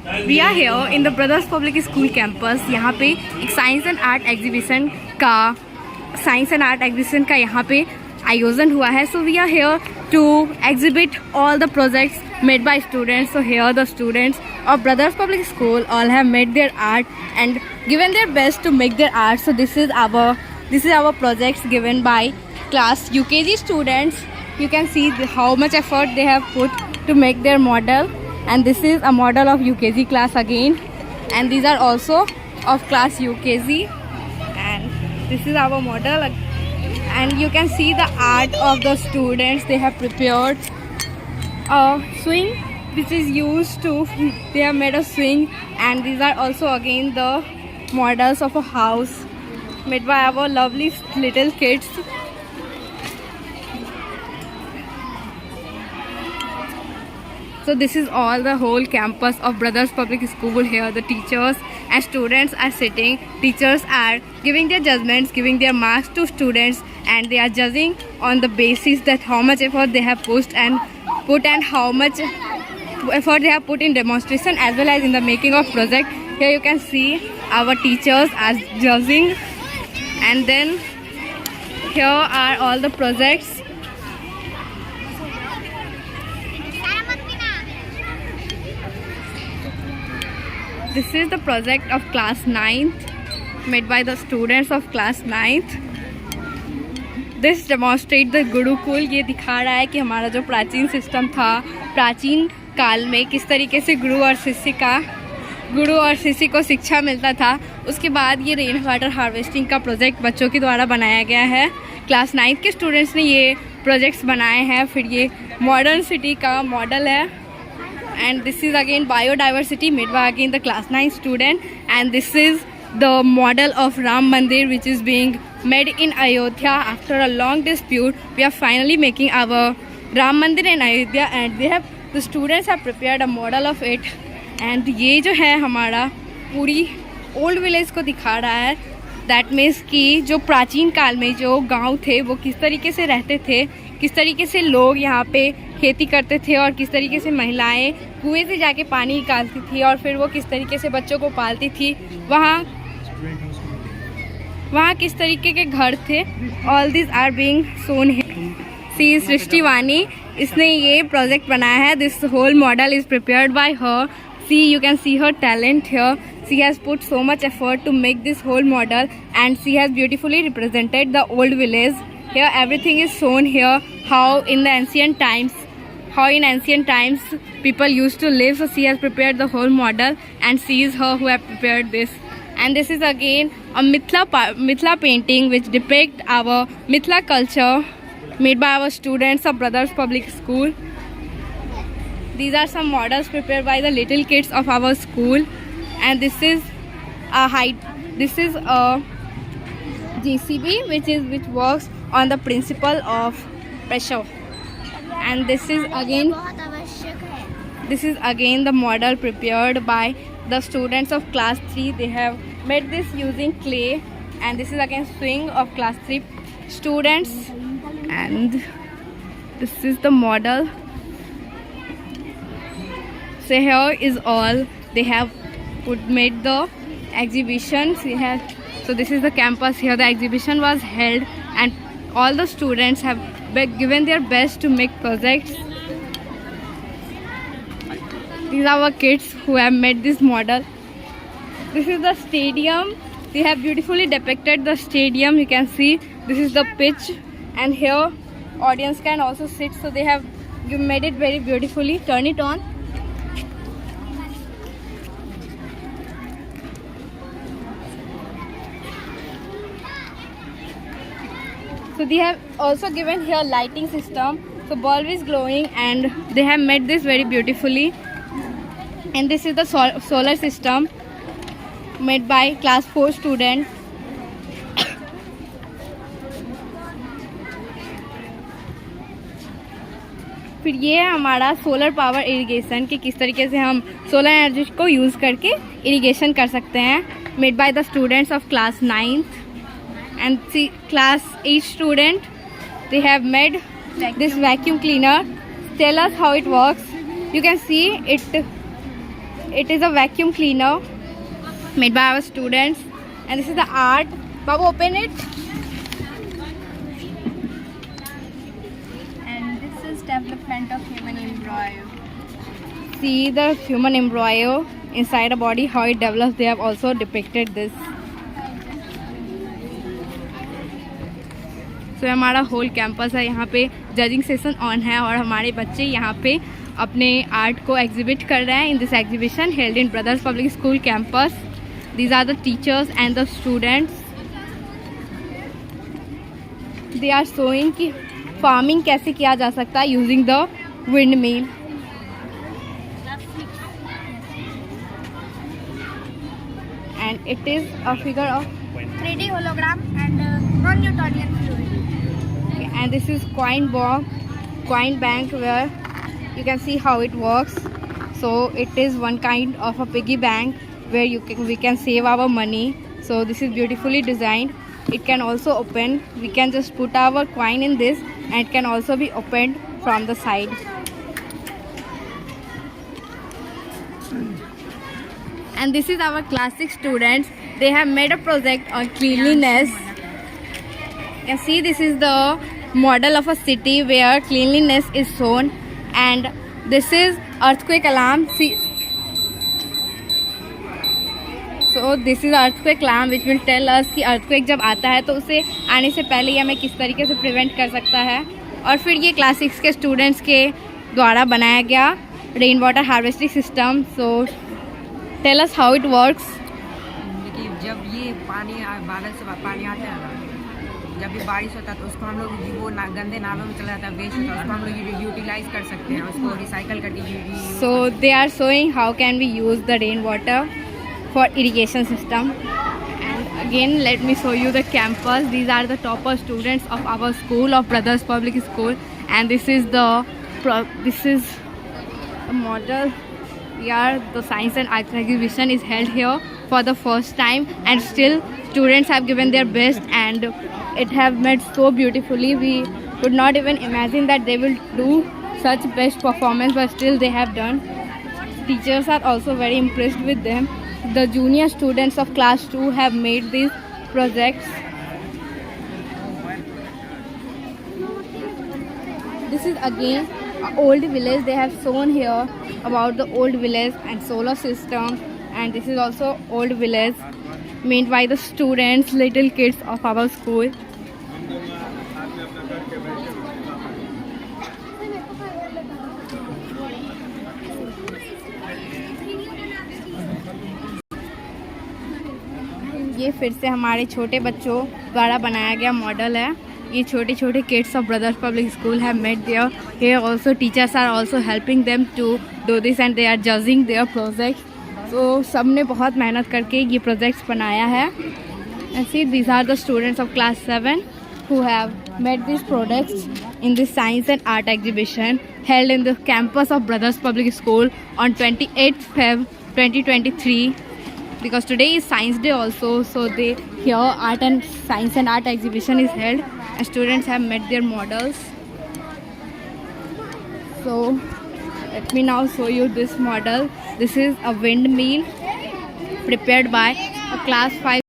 We are here in the Brothers Public School campus. यहाँ पे एक साइंस एंड आर्ट एग्जीबिशन का यहाँ पे आयोजन हुआ है. So we are here to exhibit all the projects made by students. So here the students of Brothers Public School all have made their art and given their best to make their art. So this is our projects given by class UKG students. You can see how much effort they have put to make their model. And this is a model of UKG class again, and these are also of class UKG, and this is our model. And you can see the art of the students. They have prepared a swing which is used to, they have made a swing, and these are also again the models of a house made by our lovely little kids. So this is all the whole campus of Brothers Public School. Here the teachers and students are sitting. Teachers are giving their judgments, giving their marks to students, and they are judging on the basis that how much effort they have put and how much effort they have put in demonstration as well as in the making of project. Here you can see our teachers are judging, and then here are all the projects. This is the project of class 9th made by the students of class 9th. This demonstrates the Gurukul. ये दिखा रहा है कि हमारा जो प्राचीन system था, प्राचीन काल में किस तरीके से गुरु और शिष्य को शिक्षा मिलता था. उसके बाद ये रेन वाटर हार्वेस्टिंग का प्रोजेक्ट बच्चों के द्वारा बनाया गया है. क्लास 9th के स्टूडेंट्स ने ये प्रोजेक्ट्स बनाए हैं. फिर ये मॉडर्न सिटी का मॉडल है. And this is again biodiversity made by again the class 9 student, and this is the model of Ram Mandir which is being made in Ayodhya. After a long dispute, we are finally making our Ram Mandir in Ayodhya, and the students have prepared a model of it. And ये जो है हमारा पूरी old village को दिखा रहा है. That means कि जो प्राचीन काल में जो गांव थे वो किस तरीके से रहते थे, किस तरीके से लोग यहाँ पे खेती करते थे, और किस तरीके से महिलाएं कुएं से जाके पानी निकालती थी, और फिर वो किस तरीके से बच्चों को पालती थी. वहाँ किस तरीके के घर थे. All this are being shown here. See Srishti Vani, इसने ये प्रोजेक्ट बनाया है. This whole model is prepared by her. See, you can see her talent here. She has put so much effort to make this whole model, and she has beautifully represented the old village. Here everything is shown here, how in ancient times people used to live. So she has prepared the whole model, and she is her who have prepared this. And this is again a Mithila painting which depict our Mithila culture made by our students of Brothers Public School. These are some models prepared by the little kids of our school, and this is a JCB which works on the principle of pressure. And this is again the model prepared by the students of class 3. They have made this using clay, and this is again swing of class 3 students, and this is the model. So here is all they have made the exhibition. So this is the campus. Here the exhibition was held, and all the students have given their best to make projects. These are our kids who have made this model. This is the stadium. They have beautifully depicted the stadium. You can see this is the pitch, and here audience can also sit. So they have made it very beautifully. Turn it on. So they have also given here lighting system. So bulb is glowing, and they have made this very beautifully. And this is the solar system made by class 4 student. फिर ये है हमारा solar power irrigation कि किस तरीके से हम solar energy को यूज़ करके इरिगेशन कर सकते हैं. Made by the students of class 9th. And see, class 8 student, they have made this vacuum cleaner. Tell us how it works. You can see it is a vacuum cleaner made by our students, and this is the art. Babu, open it. And this is development of human embryo. See the human embryo inside a body, how it develops. They have also depicted this. So हमारा whole campus है, यहाँ पे judging session on है और हमारे बच्चे यहाँ पे अपने आर्ट को एग्जिबिट कर रहे हैं in this exhibition held in Brothers public School campus. These are the teachers and the students. They are showing कि फार्मिंग कैसे किया जा सकता है using the windmill. And it is a figure of 3D hologram and non-Newtonian fluid. Okay, and this is coin bank where you can see how it works. So it is one kind of a piggy bank where we can save our money. So this is beautifully designed. It can also open. We can just put our coin in this, and it can also be opened from the side. And this is our class 6 students. They have made a project on cleanliness. You can see this is the model of a city where cleanliness is shown, and this is earthquake alarm. See, so this is earthquake alarm which will tell us कि earthquake जब आता है तो उसे आने से पहले ही हमें किस तरीके से प्रिवेंट कर सकता है. और फिर ये क्लास 6 के स्टूडेंट्स के द्वारा बनाया गया rain water harvesting system. So tell us how it works. देखिए, जब ये पानी बादल से पानी आता है ना, जब भी बारिश होता है तो उसको हम लोग वो गंदे नालों में चला जाता है, वेस्ट होता है, उसको हम लोग यूटिलाइज कर सकते हैं, उसको रिसाइकल करके. So they are showing how can we use the rain water for irrigation system. And again let me show you the campus. These are the topper students of our school of brothers public school, and this is the model. Here the science and art exhibition is held here for the first time, and still students have given their best and it have made so beautifully. We could not even imagine that they will do such best performance, but still they have done. Teachers are also very impressed with them. The junior students of class 2 have made these projects. This is again an old village. They have shown here about the old village and solar system, and this is also old village made by the students, little kids of our school. ये फिर से हमारे छोटे बच्चों द्वारा बनाया गया model है. ये छोटे छोटे kids of brothers public School have made their. Here also teachers are also helping them to do this and they are judging their projects. तो सब ने बहुत मेहनत करके ये प्रोजेक्ट्स बनाया है. And see these are the students of class 7 who have made these products in this science and art exhibition held in the campus of Brothers Public School on 28th Feb 2023. Because today is Science Day also, so here art and science and art exhibition is held, and students have made their models. So let me now show you this model. This is a windmill prepared by a class 5